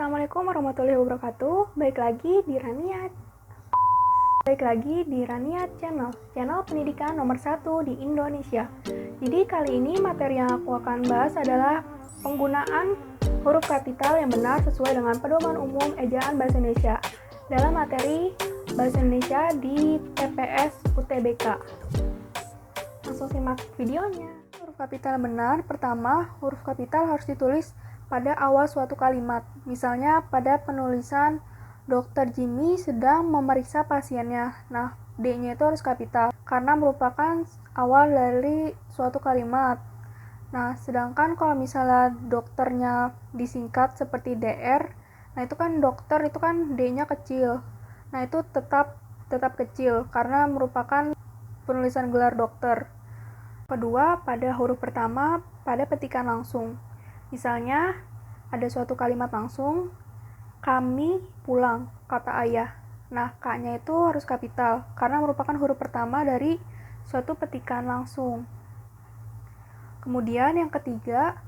Assalamualaikum warahmatullahi wabarakatuh. Baik lagi di Raniat channel pendidikan nomor 1 di Indonesia. Jadi kali ini materi yang aku akan bahas adalah penggunaan huruf kapital yang benar sesuai dengan pedoman umum ejaan bahasa Indonesia dalam materi bahasa Indonesia di TPS UTBK. Langsung simak videonya. Huruf kapital yang benar, pertama, huruf kapital harus ditulis pada awal suatu kalimat. Misalnya pada penulisan Dr. Jimmy sedang memeriksa pasiennya. Nah, D-nya itu harus kapital karena merupakan awal dari suatu kalimat. Nah, sedangkan kalau misalnya dokternya disingkat seperti DR, nah itu kan dokter itu kan D-nya kecil. Nah, itu tetap kecil karena merupakan penulisan gelar dokter. Kedua, pada huruf pertama pada petikan langsung. Misalnya, ada suatu kalimat langsung, kami pulang, kata ayah. Nah, K-nya itu harus kapital, karena merupakan huruf pertama dari suatu petikan langsung. Kemudian yang ketiga,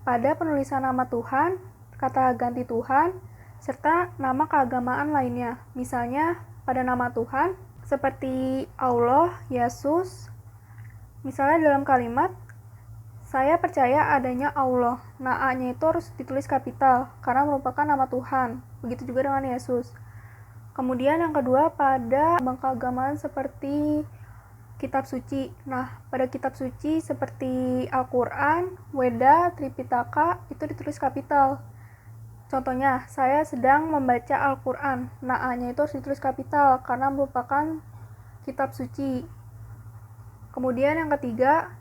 pada penulisan nama Tuhan, kata ganti Tuhan, serta nama keagamaan lainnya. Misalnya, pada nama Tuhan, seperti Allah, Yesus. Misalnya dalam kalimat, saya percaya adanya Allah. Nah, A-nya itu harus ditulis kapital, karena merupakan nama Tuhan. Begitu juga dengan Yesus. Kemudian yang kedua, pada keagamaan seperti kitab suci. Nah, pada kitab suci seperti Al-Quran, Weda, Tripitaka, itu ditulis kapital. Contohnya, saya sedang membaca Al-Quran. Nah, A-nya itu harus ditulis kapital, karena merupakan kitab suci. Kemudian yang ketiga,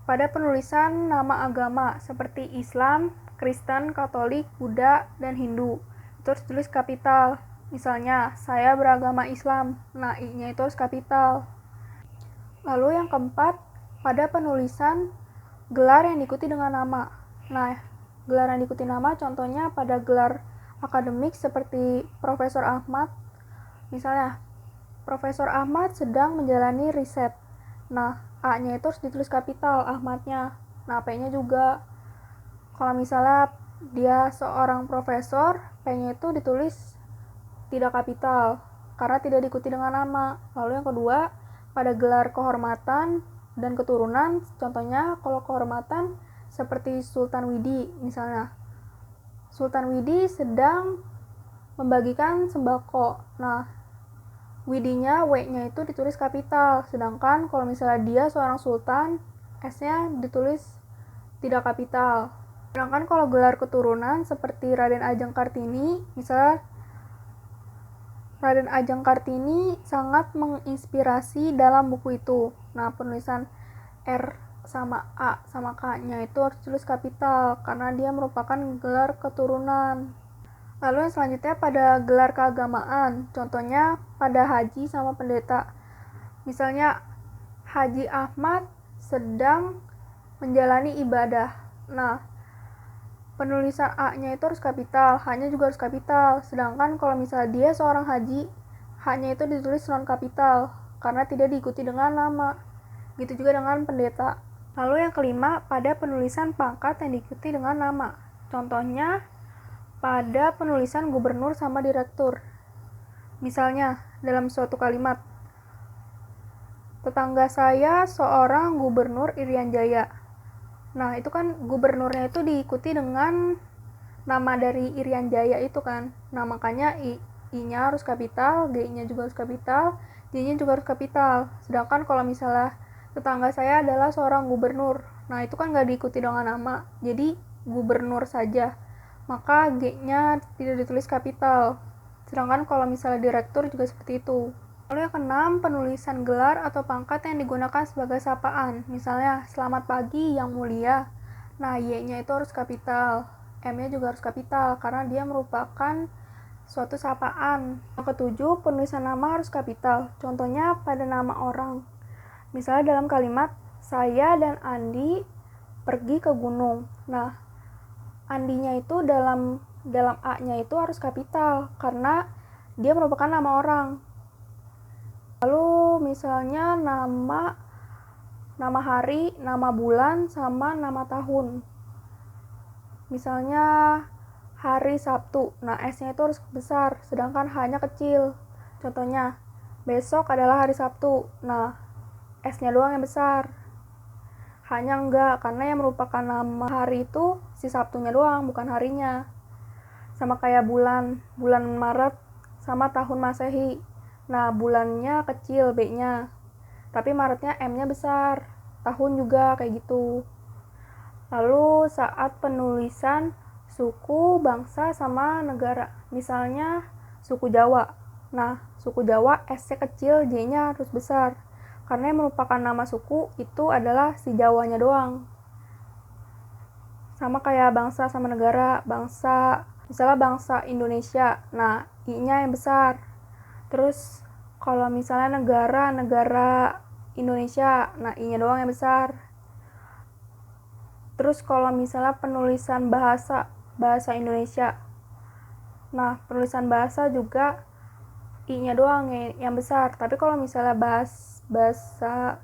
pada penulisan nama agama seperti Islam, Kristen, Katolik, Buddha, dan Hindu, itu harus tulis kapital. Misalnya, saya beragama Islam. Nah, I-nya itu harus kapital. Lalu yang keempat, pada penulisan gelar yang diikuti dengan nama. Nah, gelar yang diikuti nama contohnya pada gelar akademik seperti Profesor Ahmad. Misalnya, Profesor Ahmad sedang menjalani riset. Nah, A-nya itu harus ditulis kapital, Ahmadnya. Nah, P-nya juga. Kalau misalnya dia seorang profesor, P-nya itu ditulis tidak kapital, karena tidak diikuti dengan nama. Lalu yang kedua, pada gelar kehormatan dan keturunan, contohnya kalau kehormatan seperti Sultan Widi, misalnya. Sultan Widi sedang membagikan sembako. Nah, Widinya, W-nya itu ditulis kapital, sedangkan kalau misalnya dia seorang sultan, S-nya ditulis tidak kapital. Sedangkan kalau gelar keturunan seperti Raden Ajeng Kartini, misalnya Raden Ajeng Kartini sangat menginspirasi dalam buku itu. Nah, penulisan R sama A sama K-nya itu harus ditulis kapital, karena dia merupakan gelar keturunan. Lalu yang selanjutnya pada gelar keagamaan, contohnya pada haji sama pendeta. Misalnya, Haji Ahmad sedang menjalani ibadah. Nah, penulisan A-nya itu harus kapital, H-nya juga harus kapital. Sedangkan kalau misalnya dia seorang haji, H-nya itu ditulis non kapital, karena tidak diikuti dengan nama. Gitu juga dengan pendeta. Lalu yang kelima, pada penulisan pangkat yang diikuti dengan nama. Contohnya, pada penulisan gubernur sama direktur. Misalnya, dalam suatu kalimat, tetangga saya seorang gubernur Irian Jaya. Nah, itu kan gubernurnya itu diikuti dengan nama dari Irian Jaya itu kan. Nah, makanya I-nya harus kapital, G-nya juga harus kapital, J-nya juga harus kapital. Sedangkan kalau misalnya tetangga saya adalah seorang gubernur, nah itu kan nggak diikuti dengan nama, jadi gubernur saja. Maka G-nya tidak ditulis kapital. Sedangkan kalau misalnya direktur juga seperti itu. Lalu yang keenam, penulisan gelar atau pangkat yang digunakan sebagai sapaan. Misalnya, selamat pagi yang mulia. Nah, Y-nya itu harus kapital. M-nya juga harus kapital, karena dia merupakan suatu sapaan. Yang ketujuh, penulisan nama harus kapital. Contohnya pada nama orang. Misalnya dalam kalimat, saya dan Andi pergi ke gunung. Nah, Andinya itu dalam A-nya itu harus kapital, karena dia merupakan nama orang. Lalu misalnya nama hari, nama bulan, sama nama tahun. Misalnya hari Sabtu. Nah, S-nya itu harus besar, sedangkan H-nya kecil. Contohnya, besok adalah hari Sabtu. Nah, S-nya doang yang besar. H-nya enggak, karena yang merupakan nama hari itu si Sabtunya doang, bukan harinya. Sama kayak bulan Maret sama tahun Masehi. Nah, bulannya kecil B-nya, tapi Maretnya M-nya besar. Tahun juga kayak gitu. Lalu saat penulisan suku, bangsa, sama negara. Misalnya suku Jawa. Nah, suku Jawa S-nya kecil, J-nya harus besar. Karena yang merupakan nama suku itu adalah si Jawanya doang. Sama kayak bangsa sama negara. Bangsa, misalnya bangsa Indonesia. Nah, I-nya yang besar. Terus kalau misalnya negara Indonesia, nah I-nya doang yang besar. Terus kalau misalnya penulisan bahasa Indonesia, nah penulisan bahasa juga I-nya doang yang besar. Tapi kalau misalnya bahasa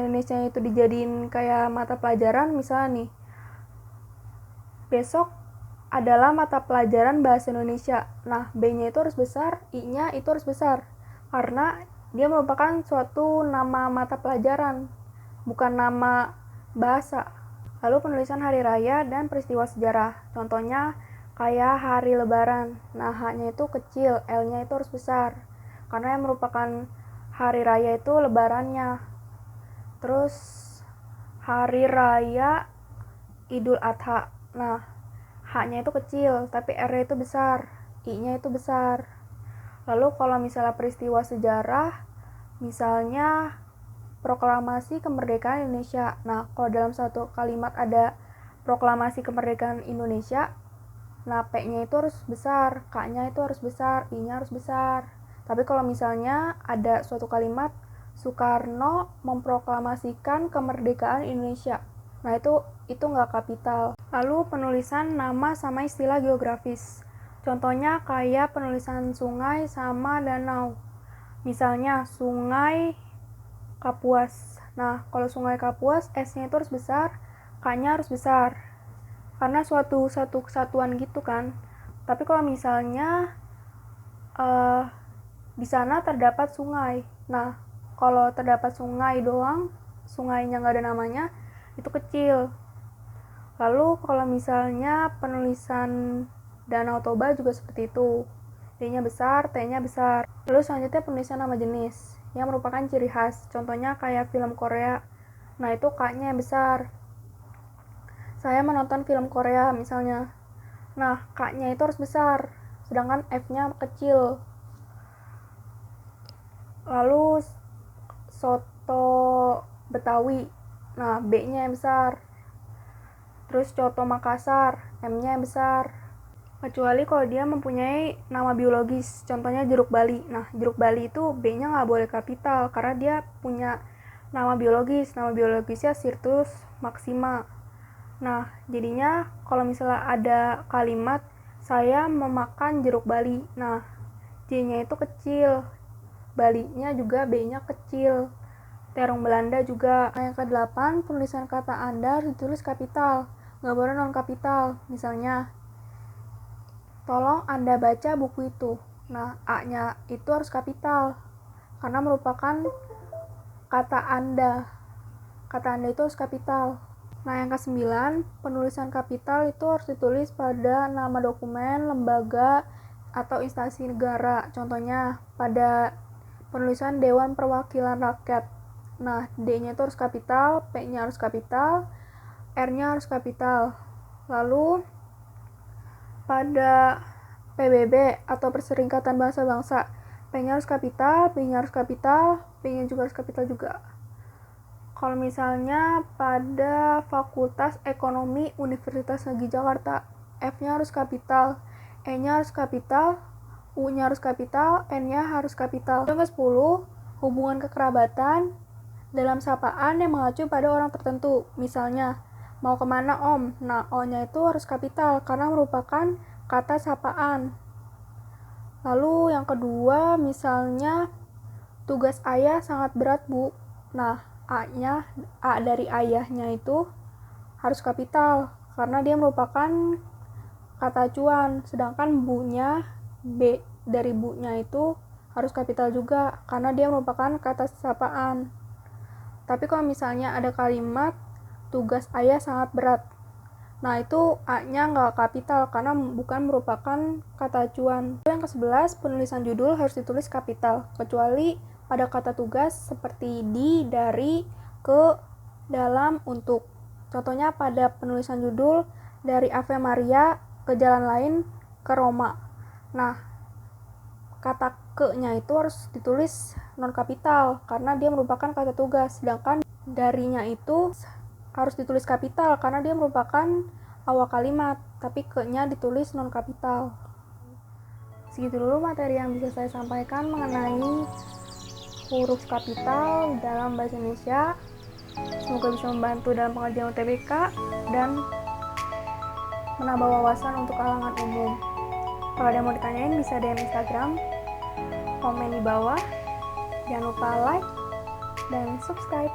Indonesia itu dijadiin kayak mata pelajaran, misalnya nih, besok adalah mata pelajaran bahasa Indonesia. Nah, B-nya itu harus besar, I-nya itu harus besar. Karena dia merupakan suatu nama mata pelajaran, bukan nama bahasa. Lalu penulisan hari raya dan peristiwa sejarah. Contohnya kayak hari lebaran. Nah, H-nya itu kecil, L-nya itu harus besar. Karena yang merupakan hari raya itu lebarannya. Terus hari raya Idul Adha. Nah, H-nya itu kecil, tapi R-nya itu besar. I-nya itu besar. Lalu kalau misalnya peristiwa sejarah, misalnya proklamasi kemerdekaan Indonesia. Nah, kalau dalam satu kalimat ada proklamasi kemerdekaan Indonesia, nah P-nya itu harus besar, K-nya itu harus besar, I-nya harus besar. Tapi kalau misalnya ada suatu kalimat Soekarno memproklamasikan kemerdekaan Indonesia, nah itu nggak kapital. Lalu penulisan nama sama istilah geografis. Contohnya kayak penulisan sungai sama danau. Misalnya sungai Kapuas. Nah, kalau sungai Kapuas, S-nya itu harus besar, K-nya harus besar. Karena satu kesatuan gitu kan. Tapi kalau misalnya di sana terdapat sungai. Nah, kalau terdapat sungai doang, sungainya nggak ada namanya, itu kecil. Lalu kalau misalnya penulisan Danau Toba juga seperti itu. D-nya besar, T-nya besar. Lalu selanjutnya penulisan nama jenis yang merupakan ciri khas. Contohnya kayak film Korea. Nah, itu K-nya yang besar. Saya menonton film Korea misalnya. Nah, K-nya itu harus besar, sedangkan F-nya kecil. Lalu soto Betawi. Nah, B-nya yang besar. Terus coto Makassar, M-nya yang besar. Kecuali kalau dia mempunyai nama biologis, contohnya jeruk Bali. Nah, jeruk Bali itu B-nya nggak boleh kapital, karena dia punya nama biologis. Nama biologisnya Sirtus maxima. Nah, jadinya kalau misalnya ada kalimat, saya memakan jeruk Bali. Nah, J-nya itu kecil, Bali-nya juga B-nya kecil. Terong Belanda juga. Nah, yang ke-8, penulisan kata Anda harus ditulis kapital, nggak boleh non kapital. Misalnya, tolong Anda baca buku itu. Nah, A-nya itu harus kapital, karena merupakan kata Anda. Kata Anda itu harus kapital. Nah, yang ke-9, penulisan kapital itu harus ditulis pada nama dokumen, lembaga, atau instansi negara. Contohnya, pada penulisan Dewan Perwakilan Rakyat. Nah, D-nya itu harus kapital, P-nya harus kapital, R-nya harus kapital. Lalu, pada PBB atau Perserikatan Bangsa-Bangsa, P-nya harus kapital, B-nya harus kapital, P-nya juga harus kapital juga. Kalau misalnya pada Fakultas Ekonomi Universitas Negeri Jakarta, F-nya harus kapital, E-nya harus kapital, U-nya harus kapital, N-nya harus kapital. Yang ke-10, hubungan kekerabatan dalam sapaan yang mengacu pada orang tertentu. Misalnya, mau kemana om? Nah, O-nya itu harus kapital karena merupakan kata sapaan. Lalu yang kedua, misalnya tugas ayah sangat berat bu. Nah, A dari ayahnya itu harus kapital karena dia merupakan kata acuan, sedangkan bu-nya, B dari bu-nya itu harus kapital juga karena dia merupakan kata sapaan. Tapi kalau misalnya ada kalimat tugas ayah sangat berat, nah itu A-nya nggak kapital karena bukan merupakan kata acuan. Yang ke-11, penulisan judul harus ditulis kapital, kecuali pada kata tugas seperti di, dari, ke, dalam, untuk. Contohnya pada penulisan judul dari Ave Maria ke jalan lain ke Roma. Nah, kata ke-nya itu harus ditulis non kapital karena dia merupakan kata tugas, sedangkan darinya itu harus ditulis kapital karena dia merupakan awal kalimat, tapi ke-nya ditulis non kapital. Segitu dulu materi yang bisa saya sampaikan mengenai huruf kapital dalam bahasa Indonesia. Semoga bisa membantu dalam pengajian UTBK dan menambah wawasan untuk kalangan umum. Kalau ada yang mau ditanyain bisa DM Instagram, komen di bawah. Jangan lupa like dan subscribe.